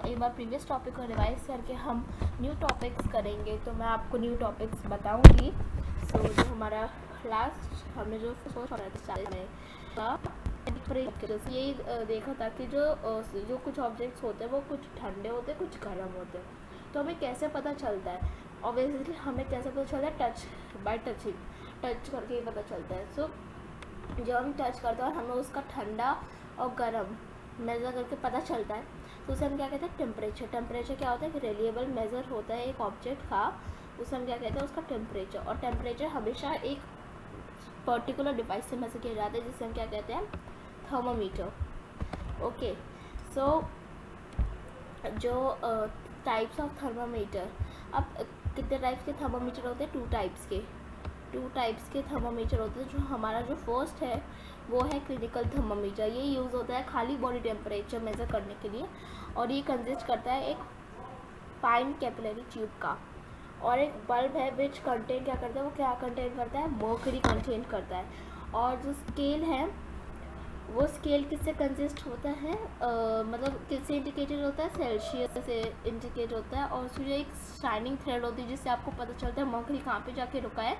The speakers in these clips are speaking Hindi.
एक बार प्रीवियस टॉपिक को रिवाइज करके हम न्यू टॉपिक्स करेंगे। तो मैं आपको न्यू टॉपिक्स बताऊंगी। सो जो हमारा लास्ट हमने जो सोच यही देखा था कि जो कुछ ऑब्जेक्ट्स होते हैं वो कुछ ठंडे होते हैं, कुछ गर्म होते हैं। तो हमें कैसे पता चलता है? ऑब्वियसली हमें कैसे पता चलता है? बाय टचिंग, टच करके ही पता चलता है। सो जब हम टच करते हैं और हमें उसका ठंडा और गर्म मेज़र करके पता चलता है तो उसे हम क्या कहते हैं? टेम्परेचर। टेम्परेचर क्या होता है कि रिलेबल मेज़र होता है एक ऑब्जेक्ट का, उसे हम क्या कहते हैं? उसका टेम्परेचर। और टेम्परेचर हमेशा एक पर्टिकुलर डिवाइस से मेज़र किया जाता है जिसे हम क्या कहते हैं? थर्मामीटर। ओके, सो जो टाइप्स ऑफ थर्मामीटर, अब कितने टाइप्स के थर्मामीटर होते हैं? टू टाइप्स के थर्मामीटर होते हैं। जो हमारा जो फर्स्ट है वो है क्लिनिकल थर्मामीटर। ये यूज़ होता है खाली बॉडी टेम्परेचर मेज़र करने के लिए, और ये कंसिस्ट करता है एक फाइन कैपिलरी ट्यूब का। और एक बल्ब है विच कंटेन क्या करता है? वो क्या कंटेन करता है? मर्करी कंटेन करता है। और जो स्केल है वो स्केल किससे कंसिस्ट होता है? मतलब किससे इंडिकेटेड होता है? सेल्सियस से इंडिकेट होता है। और उसमें एक शाइनिंग थ्रेड होती है जिससे आपको पता चलता है मर्करी कहाँ पे जाके रुका है,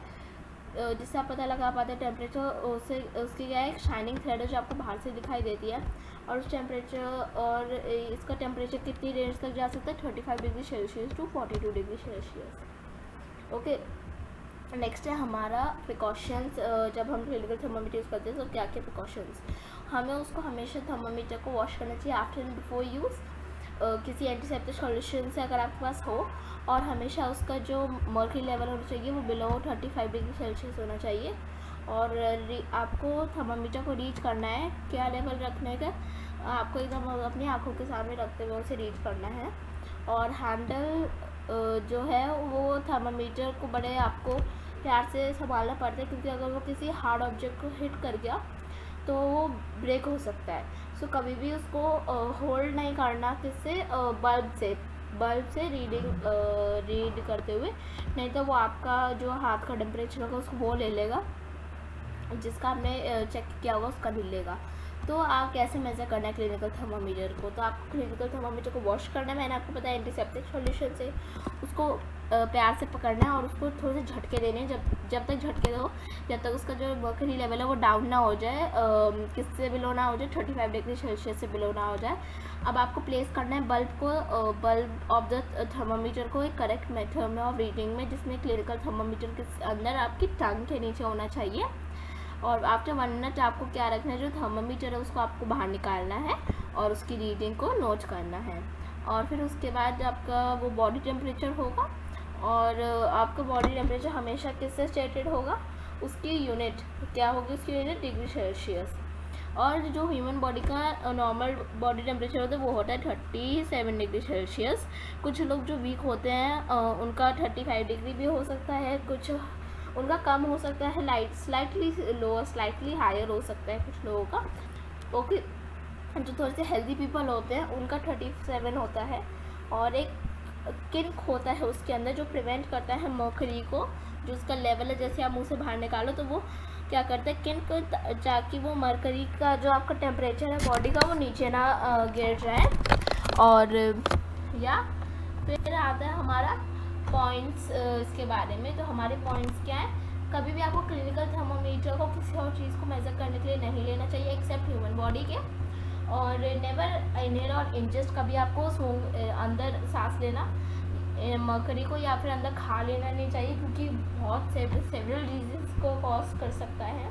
जिससे आप पता लगा पाते हैं टेम्परेचर। उससे उसकी क्या है? एक शाइनिंग थ्रेड है जो आपको बाहर से दिखाई देती है। और उस टेम्परेचर, और इसका टेम्परेचर कितनी रेंज तक जा सकता है? 35 degree Celsius to 42 degree Celsius. Okay, next है हमारा प्रिकॉशंस। जब हम क्लिनिकल थर्मामीटर यूज़ करते हैं तो क्या क्या प्रिकॉशंस? हमें उसको हमेशा थर्मामीटर को वॉश करना चाहिए आफ्टर एंड बिफोर यूज़, किसी एंटीसेप्टिक सॉल्यूशन से अगर आपके पास हो। और हमेशा उसका जो मर्करी लेवल होना चाहिए वो बिलो 35 डिग्री सेल्सियस होना चाहिए। और आपको थर्मामीटर को रीच करना है, क्या लेवल रखने का? आपको एकदम अपनी आँखों के सामने रखते हुए उसे रीच करना है। और हैंडल जो है वो थर्मामीटर को बड़े आपको प्यार से संभालना पड़ता है, क्योंकि अगर वो किसी हार्ड ऑब्जेक्ट को हिट कर गया तो वो ब्रेक हो सकता है। सो कभी भी उसको होल्ड नहीं करना, किससे? बल्ब से रीड करते हुए, नहीं तो वो आपका जो हाथ का टेम्परेचर होगा उसको वो ले लेगा, जिसका आपने चेक किया होगा उसका नहीं लेगा। तो आप कैसे मेज़र करना है क्लिनिकल थर्मामीटर को? तो आपको क्लिनिकल थर्मामीटर को वॉश करना है, मैंने आपको बताया एंटीसेप्टिक सॉल्यूशन से। उसको प्यार से पकड़ना है और उसको थोड़े से झटके देने हैं। जब तक झटके दो जब तक उसका जो मर्करी लेवल है वो डाउन ना हो जाए, किससे बिलो ना हो जाए? 35 डिग्री सेल्सियस से बिलो ना हो जाए। अब आपको प्लेस करना है बल्ब ऑफ द थर्मामीटर को एक करेक्ट मेथड में ऑफ रीडिंग में, जिसमें क्लिनिकल थर्मामीटर के अंदर आपकी टंग के नीचे होना चाहिए। और आफ्टर 1 मिनट आपको क्या रखना है? जो थर्मामीटर है उसको आपको बाहर निकालना है और उसकी रीडिंग को नोट करना है। और फिर उसके बाद आपका वो बॉडी टेम्परेचर होगा, और आपका बॉडी टेम्परेचर हमेशा किससे स्टेटेड होगा? उसकी यूनिट क्या होगी? उसकी यूनिट डिग्री सेल्सियस। और जो ह्यूमन बॉडी का नॉर्मल बॉडी टेम्परेचर होता है वो होता है 37 डिग्री सेल्सियस। कुछ लोग जो वीक होते हैं उनका 35 डिग्री भी हो सकता है, कुछ उनका कम हो सकता है, स्लाइटली लोअर स्लाइटली हायर हो सकता है कुछ लोगों का। ओके, जो थोड़े से हेल्दी पीपल होते हैं उनका 37 होता है। और एक किंक होता है उसके अंदर जो प्रिवेंट करता है मर्करी को, जो उसका लेवल है, जैसे आप मुंह से बाहर निकालो तो वो क्या करता है? किंक, ताकि वो मर्करी का जो आपका टेम्परेचर है बॉडी का वो नीचे ना गिर जाए। और या फिर आता है हमारा पॉइंट्स इसके बारे में। तो हमारे पॉइंट्स क्या है? कभी भी आपको क्लिनिकल थर्मामीटर को किसी और चीज़ को मेज़र करने के लिए नहीं लेना चाहिए एक्सेप्ट ह्यूमन बॉडी के। और नेवर इनहेल और इंजेस्ट, कभी आपको अंदर सांस लेना मर्करी को या फिर अंदर खा लेना नहीं चाहिए, क्योंकि बहुत सेवरल डिजीज़ को कॉज कर सकता है।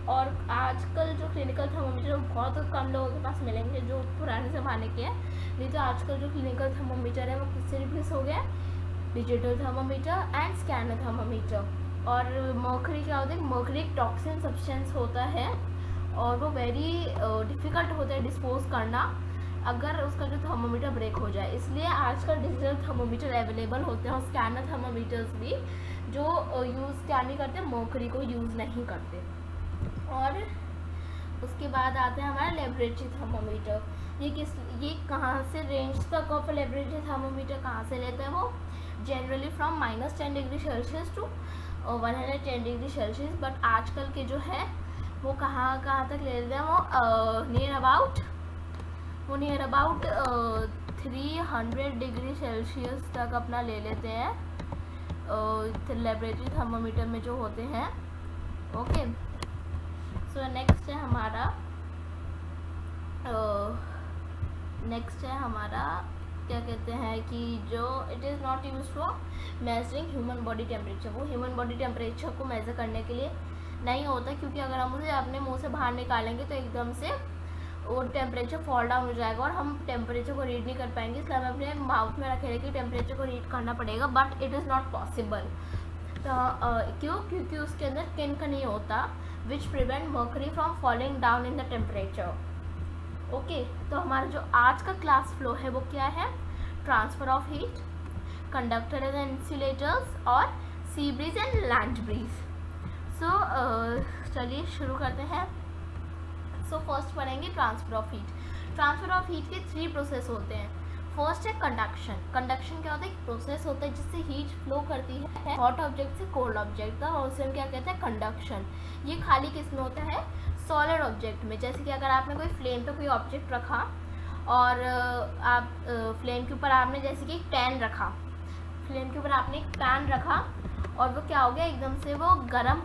और आजकल जो क्लिनिकल थर्मामीटर बहुत कम लोगों के पास मिलेंगे जो पुराने ज़माने के हैं। नहीं तो आजकल जो क्लिनिकल थर्मामीटर है वो किससे रिप्लेस हो गया? Digital thermometer and scanner thermometer. और मर्करी क्या होता है? मर्करी एक टॉक्सिन सब्सटेंस होता है और वो वेरी डिफ़िकल्ट होता है डिस्पोज करना अगर उसका जो थर्मामीटर ब्रेक हो जाए। इसलिए आजकल डिजिटल थर्मामीटर अवेलेबल होते हैं, और स्कैनर थर्मामीटर्स भी जो यूज़ क्या नहीं करते? मर्करी को यूज़ नहीं करते। और उसके बाद आता है हमारा लेबोरेटरी थर्मामीटर। ये कहाँ से रेंज तक ऑफ लेबोरेटरी थर्मामीटर कहाँ से लेते हैं? वो generally from -10 degree Celsius to 110 degree Celsius. But आजकल के जो है वो कहाँ तक ले लेते हैं? वो नियर अबाउट 300 डिग्री सेल्सियस तक अपना ले लेते हैं लेबोरेटरी थर्मामीटर में जो होते हैं। ओके, सो नेक्स्ट है हमारा क्या कहते हैं कि जो it is not use for measuring human body temperature. वो ह्यूमन बॉडी टेम्परेचर को मेज़र करने के लिए नहीं होता, क्योंकि अगर हम उसे अपने मुंह से बाहर निकालेंगे तो एकदम से वो टेम्परेचर फॉल डाउन हो जाएगा और हम टेम्परेचर को रीड नहीं कर पाएंगे। इसलिए हमें अपने माउथ में रखे कि टेम्परेचर को रीड करना पड़ेगा, but it is not possible. तो क्योंकि उसके अंदर किंक नहीं होता which prevent mercury from falling down in the temperature. Okay, तो हमारा जो आज का क्लास फ्लो है वो क्या है? Transfer of heat, conductor and insulators और sea breeze and land breeze. So चलिए शुरू करते हैं। सो फर्स्ट पढ़ेंगे transfer of heat. Transfer of heat के 3 प्रोसेस होते हैं। फर्स्ट है कंडक्शन। कंडक्शन क्या होता है? एक प्रोसेस होता है जिससे हीट फ्लो करती है हॉट ऑब्जेक्ट से कोल्ड ऑब्जेक्ट तक, और उसे हम क्या कहते हैं? कंडक्शन। ये खाली किस में होता है? सॉलिड ऑब्जेक्ट में। जैसे कि अगर आपने कोई फ्लेम पे कोई ऑब्जेक्ट रखा और आप फ्लेम के ऊपर आपने जैसे कि एक पैन रखा, फ्लेम के ऊपर आपने एक पैन रखा और वो क्या हो गया? एकदम से वो गरम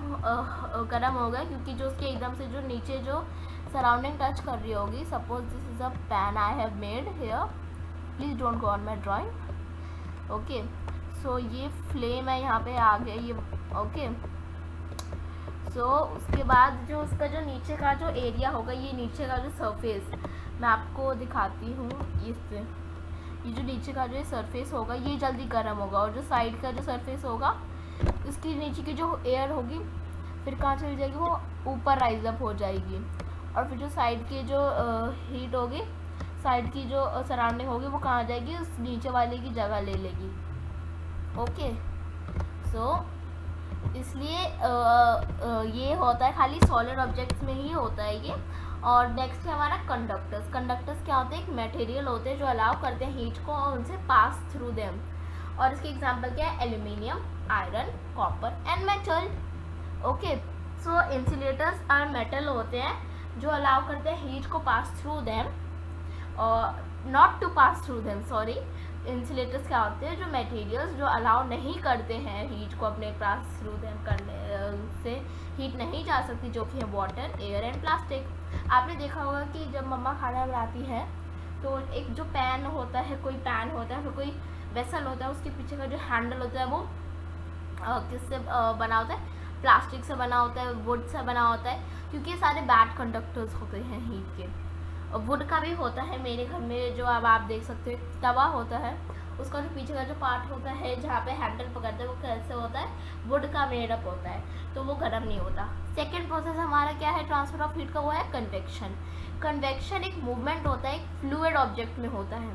हो गया, क्योंकि जो उसके एकदम से जो नीचे जो सराउंडिंग टच कर रही होगी। Suppose this is a pan I have made here, please don't go on my drawing. Okay, so ये फ्लेम है, यहाँ पे आ गया ये। ओके, सो उसके बाद जो उसका जो नीचे का जो एरिया होगा, ये नीचे का जो सरफेस मैं आपको दिखाती हूँ। इससे ये जो नीचे का जो सरफेस होगा ये जल्दी गर्म होगा, और जो साइड का जो सरफेस होगा इसकी नीचे की जो एयर होगी फिर कहाँ चली जाएगी? वो ऊपर राइज अप हो जाएगी, और फिर जो साइड की जो हीट होगी, साइड की जो सराउंडिंग होगी वो कहाँ जाएगी? उस नीचे वाले की जगह ले लेगी। ओके, सो इसलिए ये होता है खाली सॉलिड ऑब्जेक्ट्स में ही होता है ये। और नेक्स्ट है हमारा कंडक्टर्स। कंडक्टर्स क्या होते हैं? एक मटेरियल होते हैं जो अलाउ करते हैं हीट को और उनसे पास थ्रू देम। और इसके एग्जांपल क्या है? Aluminium, iron, copper and metal. Okay, so insulators are metal होते हैं जो अलाउ करते हैं हीट को पास थ्रू देम, और not to pass through them, sorry. Insulators क्या होते हैं? जो मटेरियल्स जो अलाउ नहीं करते हैं हीट को अपने पास थ्रू देम करने से हीट नहीं जा सकती, जो कि है वाटर, एयर एंड प्लास्टिक। आपने देखा होगा कि जब मम्मा खाना बनाती है तो एक जो पैन होता है, कोई पैन होता है, फिर कोई वेसल होता है, उसके पीछे का जो हैंडल होता है वो किससे बना होता है? प्लास्टिक से बना होता है, वुड से बना होता है, क्योंकि ये सारे बैड कंडक्टर्स होते हैं हीट के। वुड का भी होता है मेरे घर में, जो अब आप देख सकते हो तवा होता है, उसका जो पीछे का जो पार्ट होता है जहाँ पे हैंडल पकड़ते हैं वो कैसे होता है? वुड का मेडअप होता है, तो वो गर्म नहीं होता। सेकेंड प्रोसेस हमारा क्या है ट्रांसफर ऑफ हीट का? वो है कन्वेक्शन। कन्वेक्शन एक मूवमेंट होता है, एक फ्लूइड ऑब्जेक्ट में होता है।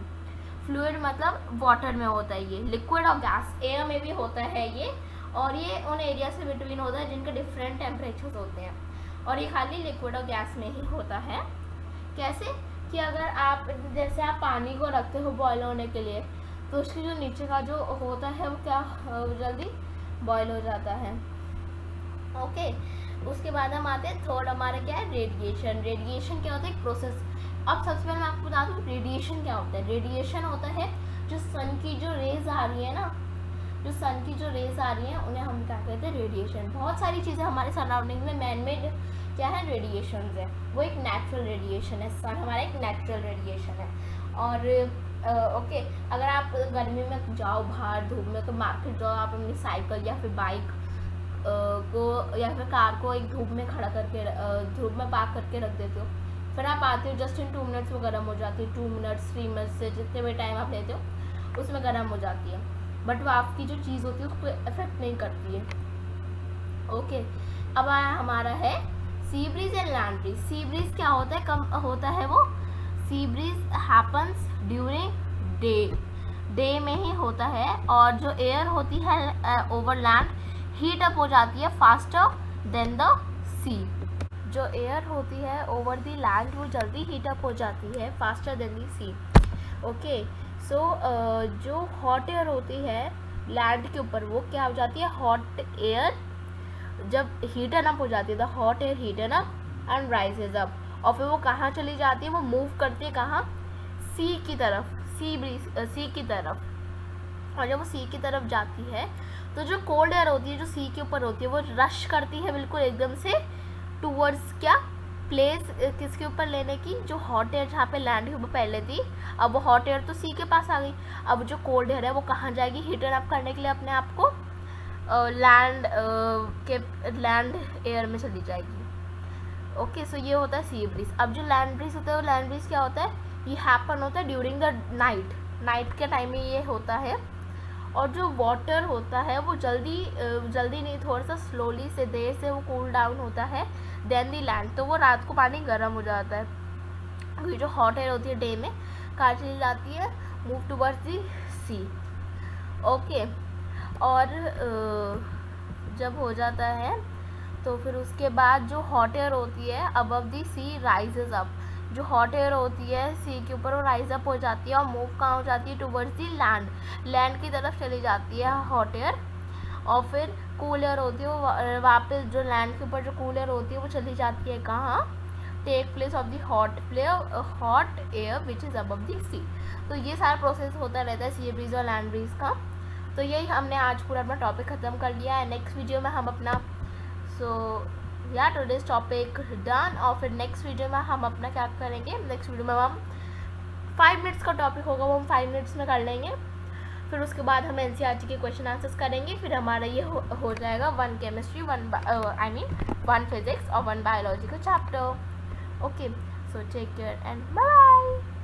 फ्लूइड मतलब वाटर में होता है ये, लिक्विड और गैस, एयर में भी होता है ये, और ये उन एरिया से बिटवीन होता है जिनके डिफरेंट टेम्परेचर्स होते हैं, और ये खाली लिक्विड और गैस में ही होता है। कैसे? कि अगर आप जैसे आप पानी को रखते हो बॉयल होने के लिए, तो उसके जो नीचे का जो होता है वो क्या जल्दी बॉयल हो जाता है। ओके, उसके बाद हम आते हैं थर्ड हमारा क्या है? रेडिएशन। रेडिएशन क्या होता है? एक प्रोसेस। अब सबसे पहले मैं आपको बता दूँ रेडिएशन क्या होता है। रेडिएशन होता है जो सन की जो रेज आ रही है ना, जो सन की जो रेज आ रही हैं उन्हें हम क्या कहते हैं? रेडिएशन। बहुत सारी चीज़ें हमारे सराउंडिंग में मैन मेड क्या है? रेडिएशन है। वो एक नेचुरल रेडिएशन है। सन हमारा एक नेचुरल रेडिएशन है। और ओके, अगर आप गर्मी में जाओ बाहर धूप में, तो मार्केट जाओ, आप अपनी साइकिल या फिर बाइक को या फिर कार को एक धूप में खड़ा करके धूप में पार्क करके रख देते हो, फिर आप आते हो जस्ट इन 2 मिनट्स वो गर्म हो जाती है। 2 मिनट्स 3 मिनट्स से जितने भी टाइम आप लेते हो उसमें गर्म हो जाती है, बट वो आपकी जो चीज़ होती है उसको इफेक्ट नहीं करती है। ओके, अब आया हमारा है sea breeze and land bridge. Sea breeze क्या होता है? कम होता है वो। Sea breeze happens during day में ही होता है, और जो एयर होती है ओवर लैंड हीट अप हो जाती है फास्टर देन द सी। जो एयर होती है ओवर द लैंड वो जल्दी हीट अप हो जाती है faster than the sea. Okay, so जो हॉट एयर होती है लैंड के ऊपर वो क्या हो जाती है? हॉट एयर जब हीटन अप हो जाती है, the hot air Heaton up and rises up, और फिर वो कहाँ चली जाती है? वो मूव करती है कहाँ? सी की तरफ। सी की तरफ, और जब वो सी की तरफ जाती है तो जो कोल्ड एयर होती है जो सी के ऊपर होती है वो रश करती है बिल्कुल एकदम से टूवर्ड्स क्या प्लेस किसके ऊपर लेने की, जो हॉट एयर जहाँ पे लैंड के ऊपर पहले थी, अब वो हॉट एयर तो सी के पास आ गई, अब जो कोल्ड एयर है वो कहाँ जाएगी हीटर अप करने के लिए अपने आप को लैंड एयर में चली जाएगी। ओके, सो ये होता है सी ब्रीज। अब जो लैंड ब्रीज होता है वो लैंड ब्रीज क्या होता है, ये हैपन होता है ड्यूरिंग द नाइट के टाइम में ये होता है। और जो वाटर होता है वो जल्दी नहीं, थोड़ा सा स्लोली से देर से वो कूल डाउन होता है देन दी लैंड, तो वो रात को पानी गर्म हो जाता है, क्योंकि जो हॉट एयर होती है डे में कहाँ चली जाती है, move towards the sea. Okay, और जब हो जाता है तो फिर उसके बाद जो हॉट एयर होती है above the sea rises up, जो हॉट एयर होती है सी के ऊपर वो राइज अप हो जाती है और मूव कहाँ हो जाती है टूवर्ड्स दी लैंड की तरफ चली जाती है हॉट एयर। और फिर कूल एयर होती है वो वापस जो लैंड के ऊपर जो कूल एयर होती है वो चली जाती है कहाँ, take place of the hot air which is above the sea. तो ये सारा प्रोसेस होता रहता है सी ब्रीज और लैंड ब्रीज का। तो यही हमने आज पूरा अपना टॉपिक ख़त्म कर लिया है। नेक्स्ट वीडियो में हम अपना या टुडेज टॉपिक डन, और फिर नेक्स्ट वीडियो में हम अपना क्या करेंगे, नेक्स्ट वीडियो में हम 5 मिनट्स का टॉपिक होगा वो हम 5 मिनट्स में कर लेंगे। फिर उसके बाद हम एनसीईआरटी के क्वेश्चन आंसर्स करेंगे, फिर हमारा ये हो जाएगा 1 केमिस्ट्री 1 फिजिक्स और 1 बायोलॉजी का chapter. Okay, so take care and bye.